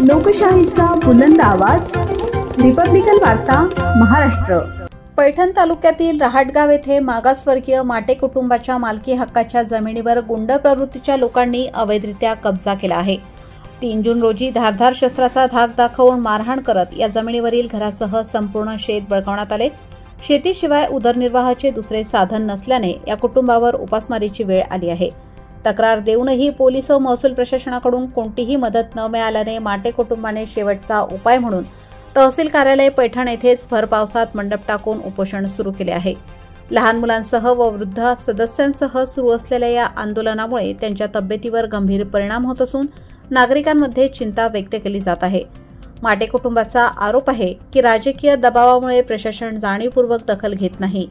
लोकशाहीचा बुलंद आवाज, रिपब्लिकन वार्ता महाराष्ट्र। पैठण तालुक्यातील रहाटगाव येथे मागासवर्गीय माटे कुटुंबाच्या मालकी हक्काच्या जमिनीवर गुंड प्रवृत्तीच्या लोकांनी अवैधरित्या कब्जा केला आहे। 3 जून रोजी धारदार शस्त्राचा धाक दाखवून मारहाण करत या जमिनीवरील घरासह संपूर्ण शेत बळकावण्यात आले। शेतीशिवाय उदरनिर्वाहाचे दुसरे साधन नसल्याने या कुटुंबावर उपासमारीची वेळ आली आहे। तक्रार देऊनही पोलीस व महसूल प्रशासनाकडून कोणतीही मदत न मिळाल्याने माटे कुटुंबाने शेवटचा उपाय म्हणून तहसील कार्यालय पैठण येथेच भर पावसात मंडप टाकून उपोषण सुरू केले आहे। लहान मुलांसह व वृद्ध सदस्यांसह सुरू असलेल्या या आंदोलनामुळे त्यांच्या तब्येतीवर गंभीर परिणाम होत असून नागरिकांमध्ये चिंता व्यक्त केली जात आहे। माटे कुटुंबाचा आरोप आहे की राजकीय दबावामुळे प्रशासन जाणीवपूर्वक दखल घेत नाही।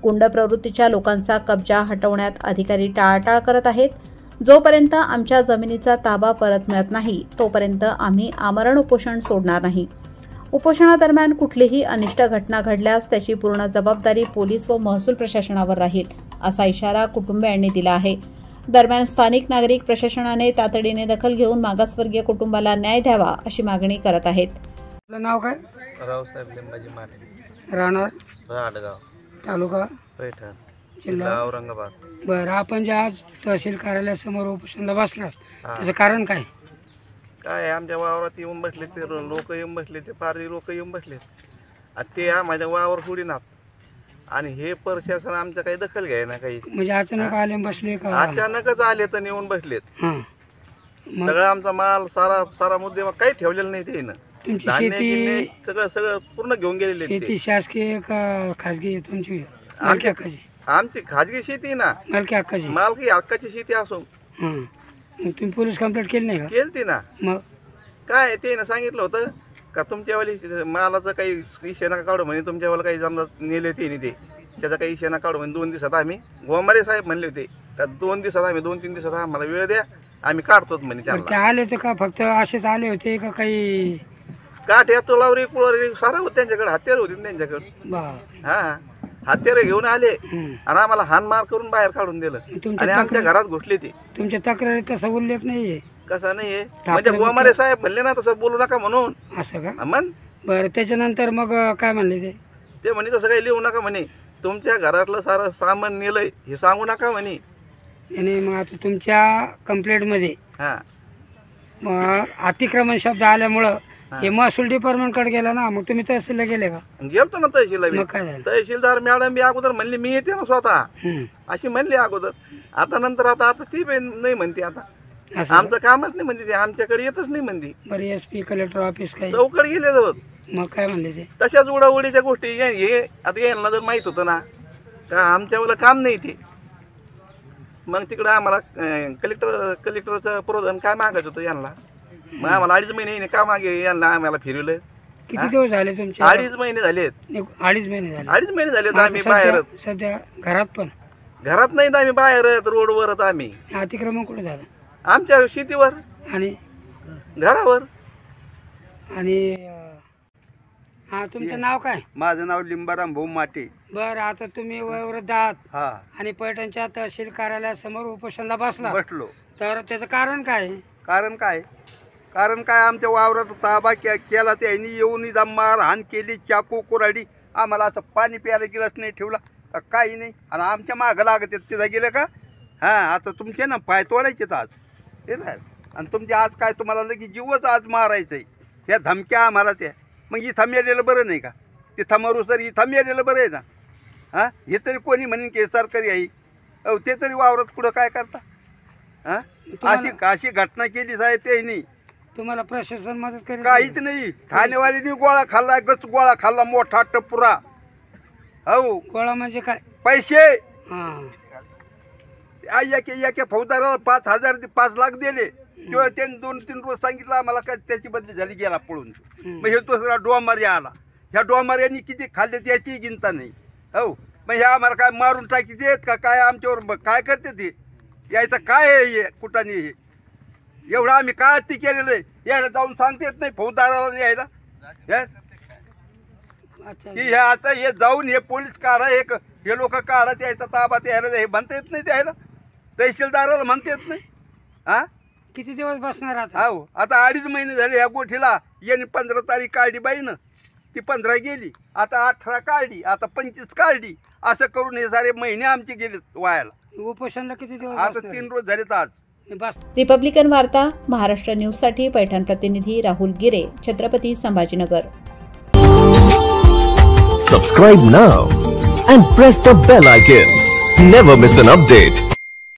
गुंड प्रवृत्तीच्या लोकांचा कब्जा हटवण्यात अधिकारी टाळाटाळ करत आहेत। जोपर्यंत आमच्या जमिनीचा ताबा परत मिळत नाही तोपर्यंत आम्ही आमरण उपोषण सोडणार नाही। उपोषणादरम्यान कुठलीही अनिष्ट घटना घडल्यास त्याची पूर्ण जबाबदारी पोलीस व महसूल प्रशासनावर राहील, असा इशारा कुटुंबियांनी दिला आहे। दरम्यान स्थानिक नागरिक प्रशासनाने तातडीने दखल घेऊन मागासवर्गीय कुटुंबाला न्याय द्यावा अशी मागणी करत आहेत। आपलं नाव काय? रावसाहेब लिंबाजी माटे, राहणार रहाटगाव, तालुका पैठण, जिल्हा औरंगाबाद। बरं, आपण जे आज तहसील कार्यालयासमोर उपोषणाला बसलात त्याचं कारण काय? काय आमच्या वावरात येऊन बसले ते लोक येऊन बसले, ते पारधी लोक येऊन बसले, ते माझ्या वावर सोडीनात आणि हे प्रशासन आमच्या काही दखल घ्यायना काही। म्हणजे अचानक आले बसले का? अचानकच आले तर येऊन बसलेत। हां, सगळा आमचा माल सारा मुद्दे काही ठेवलेलं नाही ते ना। तुमची धान्य शेती गिन्य सगळं पूर्ण घेऊन गेलेले ते। शेती शासकीय का खाजगी? तुमची मालकी हक्काची? आमची खाजगी शेती ना, मालकी हक्काची? मालकी हक्काची शेती असून। हां, मग तुम्ही पोलीस कंप्लेंट केली नाही का? केलती ना। मग काय ते ना सांगितलं होतं का तुमच्यावाली मालाचं काही विषय नका काढू म्हणे, तुमच्यावाला काही जमलं नेले ते नाही, त्याचा काही विषय नका काढू म्हणे। 2 दिवसात आम्ही गोमारे साहेब म्हणले होते का 2 दिवसात आम्ही 2-3 दिवसात आम्हाला वेळ द्या, आम्ही काढतोच म्हणे। ते त्याला आले तर का फक्त असेच आले होते का काही? काठ्या तुलावरी कुळावरी सारा होत त्यांच्याकडे, हत्यारे होती ना त्यांच्याकडे। बा, हा, हत्यारे घेऊन आले हं. आणि आम्हाला हानमार करून बाहेर काढून दिलं तुमच्या आणि आमच्या घरात घुसले ते। तुमच्या तक्रारीत तसा उल्लेख नाहीये? कसं नाहीये म्हणजे गोमारे साहेब म्हणले ना तसं बोलू नका म्हणून। असं का? मग बरं, त्याच्यानंतर मग काय म्हणले ते म्हणे तसं काही लिहू नका म्हणे, तुमच्या घरातलं सारं सामान नेलंय हे सांगू नका म्हणे। आणि मग आता तुमच्या कंप्लेंटमध्ये हा, मग अतिक्रमण शब्द आल्यामुळं हे महसूल डिपार्टमेंटकडे गेला ना, मग तुम्ही तहसीलला गेले का? गेलतो ना तहसीलला। मग काय झालं? तहसीलदार मॅडम बी अगोदर म्हणली मी येते ना स्वतः, हं. अशी म्हणली अगोदर। आता नंतर आता ती नाही म्हणते, आता असं आमचं कामच नाही म्हणते, ते आमच्याकडे येतच नाही म्हणते। बरं, SP कलेक्टर ऑफिस काय? चौकड गेलेलो होत, मग काय म्हणले ते? तशाच उडाउडीच्या गोष्टी हे आता यांना जर माहित होतं ना का आमच्यावाला काम नाही ते, मग तिकडं आम्हाला कलेक्टरचं प्रोधान काय मागायचं होतं यांना। मग आम्हाला 2.5 महिने का मागे यांना आम्हाला फिरवलं। किती दिवस झाले तुमचे? 2.5 महिने झालेत। 2.5 महिने झाले? 2.5 महिने झालेत आता आम्ही बाहेर। सध्या घरात पण? घरात नाही, आम्ही बाहेर रोडवरच आम्ही। अतिक्रमण कुठे झालं? आमच्या शेतीवर आणि घरावर। आणि हा, तुमचं नाव काय? माझं नाव लिंबाराम भाऊ माटे। बरं, आता तुम्ही वयोवृद्ध आहात हा, आणि पैठणच्या तहसील कार्यालयासमोर उपोषणाला बसला, बसलो। तर त्याचं कारण काय? कारण काय आमच्या वावरात ताबा केला, त्यांनी येऊन इथं मारहाण केली, चाकू कुऱ्हाडी, आम्हाला असं पाणी प्यायला गिलास नाही ठेवला का काही नाही, आणि आमच्या मागं लागत तिथं गेलं का हां आता तुमचे ना पाय तोडायचेच आज हे झालं, आणि तुमचे आज काय तुम्हाला लगेच जीवच आज मारायचं आहे, ह्या धमक्या आम्हाला त्या। मग इथं मेलेलं बरं नाही का? तिथं मरू सर इथं मेलेलं बरं आहे ना? हां, हे तरी कोणी म्हणेन की सरकारी आहे, अहो ते तरी वावरात कुठं काय करता? हां, अशी घटना केली साहेब त्यांनी। तुम्हाला प्रशासन मदत करेल? काहीच नाही, ठाणेवाल्यांनी गोळा खाल्ला, गच गोळा खाल्ला, मोठा टपुरा। हो, गोळा म्हणजे काय? पैसे हां, एका फौजदाराला 5,000 ते 5 लाख दिले, तेव्हा त्यांनी 2-3 रोज सांगितलं आम्हाला काय त्याची बदली झाली, गेला पळून। मग हे दुसरा डोंबारी आला, ह्या डोंबाऱ्यांनी किती खाल्ले त्याची चिंता नाही। हो, मग हे आम्हाला काय मारून टाकीचे आहेत का काय? आमच्यावर काय करते ते? यायचं काय आहे कुठाने? हे एवढं आम्ही काय ती केलेलं आहे, यायला जाऊन सांगता येत नाही फौजदाराला यायला की हे आता हे जाऊन हे पोलीस काढा, हे लोक काढा, यायचा ताबा यायला हे म्हणता येत नाही, त्याला तहसीलदाराला म्हणता येत नाही। हां, किती दिवस बसणार आता? हो आता 2.5 महिने झाले या गोठीला. यांनी 15 तारीख काढली बाईनं, ती 15 गेली, आता 18 काढली, आता 25 काढली. असं करून हे सारे महिने आमचे गेले वायाला. उपोषणला किती दिवस आता बसणार? 3 रोज झाले तर आज. बस. रिपब्लिकन वार्ता महाराष्ट्र न्यूजसाठी पैठण प्रतिनिधी राहुल गिरे, Chhatrapati Sambhajinagar. Subscribe now and press the bell icon. Never miss an update.